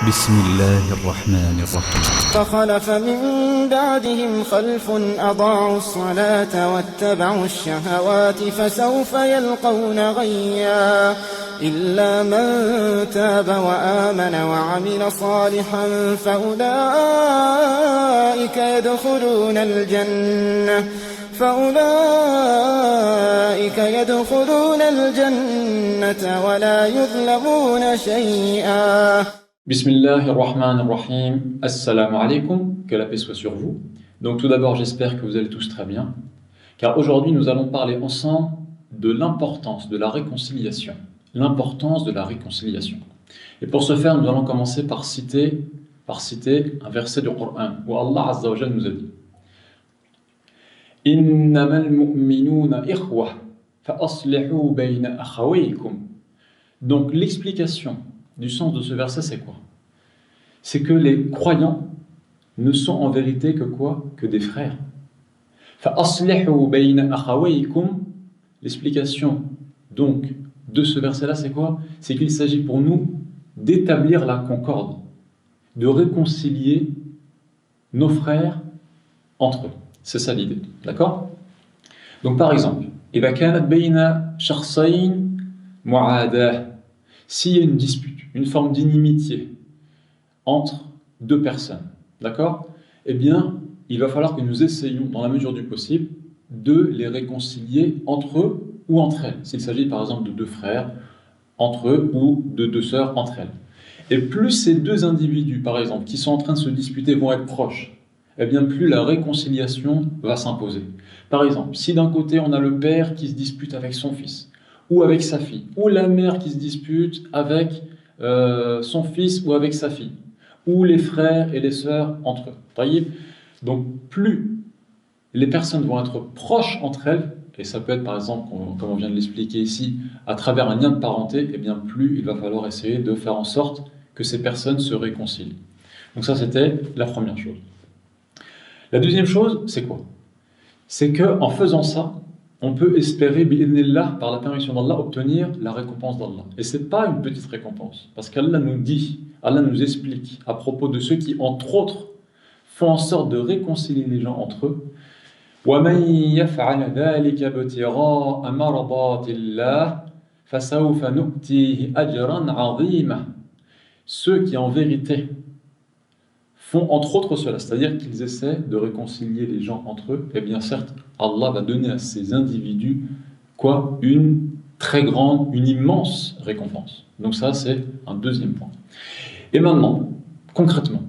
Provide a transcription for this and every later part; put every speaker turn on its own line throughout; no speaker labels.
بسم الله الرحمن الرحيم.
فخلف من بعدهم خلف أضاعوا الصلاة واتبعوا الشهوات فسوف يلقون غيا إلا من تاب وآمن وعمل صالحا فأولئك يدخلون الجنة ولا يظلمون شيئا.
Bismillah ar-Rahman ar-Rahim, Assalamu alaikum, que la paix soit sur vous. Donc tout d'abord, j'espère que vous allez tous très bien, car aujourd'hui nous allons parler ensemble de l'importance de la réconciliation. L'importance de la réconciliation. Et pour ce faire, nous allons commencer par citer un verset du Coran, où Allah Azza wa Jalla nous a dit « Innamal mu'minuna ikhwa, fa aslihu bayna akhawaykum » Donc l'explication du sens de ce verset, c'est quoi? C'est que les croyants ne sont en vérité que quoi? Que des frères. فَأَصْلِحُوا بَيْنَ أَخَوَيْكُمْ. L'explication donc de ce verset-là, c'est quoi? C'est qu'il s'agit pour nous d'établir la concorde, de réconcilier nos frères entre eux. C'est ça l'idée, d'accord? Donc par exemple, إِذَا كَانَتْ بَيْنَ شَخْصَيْنِ مُعَادَةٍ. S'il y a une dispute, une forme d'inimitié entre deux personnes, d'accord? Eh bien, il va falloir que nous essayions, dans la mesure du possible, de les réconcilier entre eux ou entre elles. S'il s'agit par exemple de deux frères entre eux ou de deux sœurs entre elles. Et plus ces deux individus, par exemple, qui sont en train de se disputer vont être proches, eh bien plus la réconciliation va s'imposer. Par exemple, si d'un côté on a le père qui se dispute avec son fils, ou avec sa fille, ou la mère qui se dispute avec son fils ou avec sa fille, ou les frères et les sœurs entre eux. Voyez. Donc plus les personnes vont être proches entre elles, et ça peut être par exemple, comme on vient de l'expliquer ici, à travers un lien de parenté, et bien plus il va falloir essayer de faire en sorte que ces personnes se réconcilient. Donc ça c'était la première chose. La deuxième chose, c'est quoi? C'est qu'en faisant ça, on peut espérer, bi'idhnillah, par la permission d'Allah, obtenir la récompense d'Allah. Et ce n'est pas une petite récompense, parce qu'Allah nous dit, Allah nous explique à propos de ceux qui, entre autres, font en sorte de réconcilier les gens entre eux. وَمَنْ يَفْعَلَ ذَلِكَ ابْتِغَاءَ مَرْضَاتِ اللَّهِ فَسَوْفَ نُؤْتِيهِ أَجْرًا عَظِيمًا. Ceux qui, en vérité, font entre autres cela, c'est-à-dire qu'ils essaient de réconcilier les gens entre eux, eh bien certes, Allah va donner à ces individus quoi? Une très grande, une immense récompense. Donc ça, c'est un deuxième point. Et maintenant, concrètement,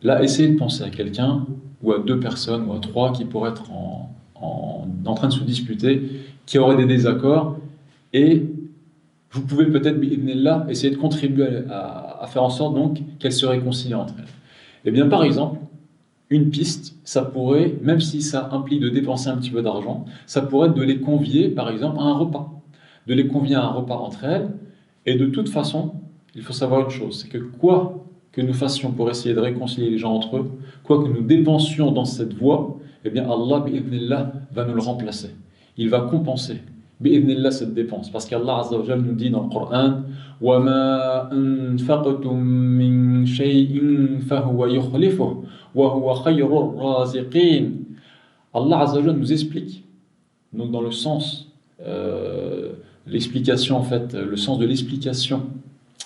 là, essayez de penser à quelqu'un, ou à deux personnes, ou à trois, qui pourraient être en train de se disputer, qui auraient des désaccords, et vous pouvez peut-être, bi'idhnillah, essayer de contribuer à faire en sorte donc qu'elles se réconcilient entre elles. Eh bien, par exemple, une piste, ça pourrait, même si ça implique de dépenser un petit peu d'argent, ça pourrait être de les convier, par exemple, à un repas. De les convier à un repas entre elles. Et de toute façon, il faut savoir une chose, c'est que quoi que nous fassions pour essayer de réconcilier les gens entre eux, quoi que nous dépensions dans cette voie, eh bien, Allah, bi'idhnillah, va nous le remplacer. Il va compenser, bi'idhnillah, cette dépense. Parce qu'Allah Azza wa Jalla nous dit dans le Coran, وَمَا أَنفَقْتُم مِّن شَيْءٍ فَهُوَ يُخْلِفُهُ وَهُوَ خَيْرُ الرَّازِقِينَ. Allah Azza wa Jalla nous explique, donc dans le sens, l'explication en fait, le sens de l'explication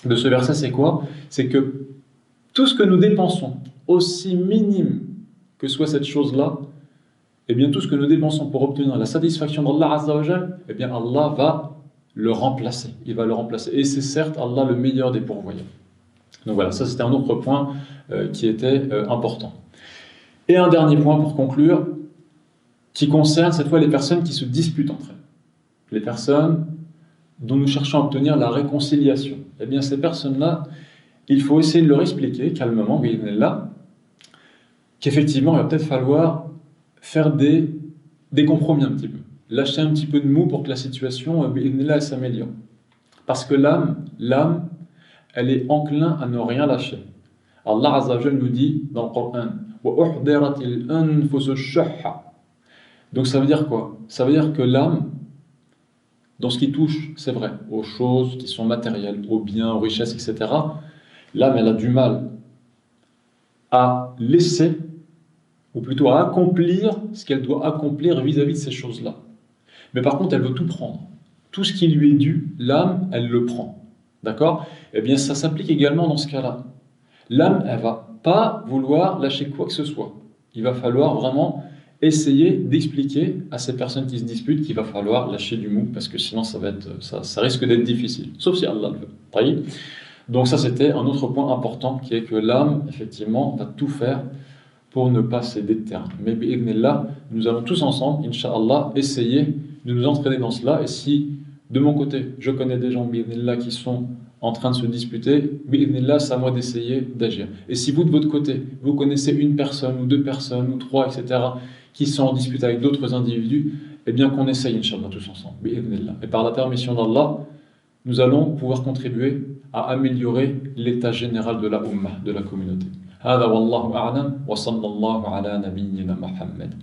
de ce verset, c'est quoi? C'est que tout ce que nous dépensons, aussi minime que soit cette chose-là, eh bien tout ce que nous dépensons pour obtenir la satisfaction d'Allah Azza wa Jalla, eh bien Allah va le remplacer. Il va le remplacer. Et c'est certes Allah le meilleur des pourvoyeurs. Donc voilà, ça c'était un autre point qui était important. Et un dernier point pour conclure, qui concerne cette fois les personnes qui se disputent entre elles. Les personnes dont nous cherchons à obtenir la réconciliation. Eh bien ces personnes-là, il faut essayer de leur expliquer calmement, bi'idhnillah, qu'effectivement il va peut-être falloir faire des compromis un petit peu. Lâcher un petit peu de mou pour que la situation, bi'idhnillah, elle s'améliore. Parce que l'âme, elle est enclin à ne rien lâcher. Allah Azza wa Jalla nous dit dans le Coran, وَأُحْضِرَتِ الْأَنفُسُ الشُّحَّ. Donc ça veut dire quoi? Ça veut dire que l'âme, dans ce qui touche, c'est vrai, aux choses qui sont matérielles, aux biens, aux richesses, etc., L'âme, elle a du mal à laisser, ou plutôt à accomplir ce qu'elle doit accomplir vis-à-vis de ces choses-là. Mais par contre, elle veut tout prendre. Tout ce qui lui est dû, l'âme, elle le prend. D'accord? Eh bien, ça s'applique également dans ce cas-là. L'âme, elle va pas vouloir lâcher quoi que ce soit. Il va falloir vraiment essayer d'expliquer à ces personnes qui se disputent qu'il va falloir lâcher du mou, parce que sinon ça risque d'être difficile, sauf si Allah le veut. Taïb. Donc ça, c'était un autre point important, qui est que l'âme, effectivement, va tout faire pour ne pas céder de terrain. Mais bi'idhnillah, nous allons tous ensemble, Inch'Allah, essayer de nous entraîner dans cela. Et si, de mon côté, je connais des gens, bi'idhnillah, qui sont en train de se disputer, bi'idhnillah, c'est à moi d'essayer d'agir. Et si vous, de votre côté, vous connaissez une personne, ou deux personnes, ou trois, etc., qui sont en dispute avec d'autres individus, eh bien qu'on essaye, Inch'Allah, tous ensemble, bi'idhnillah. Et par la permission d'Allah, nous allons pouvoir contribuer à améliorer l'état général de la ummah, de la communauté. هذا والله أعلم وصلى الله على نبينا محمد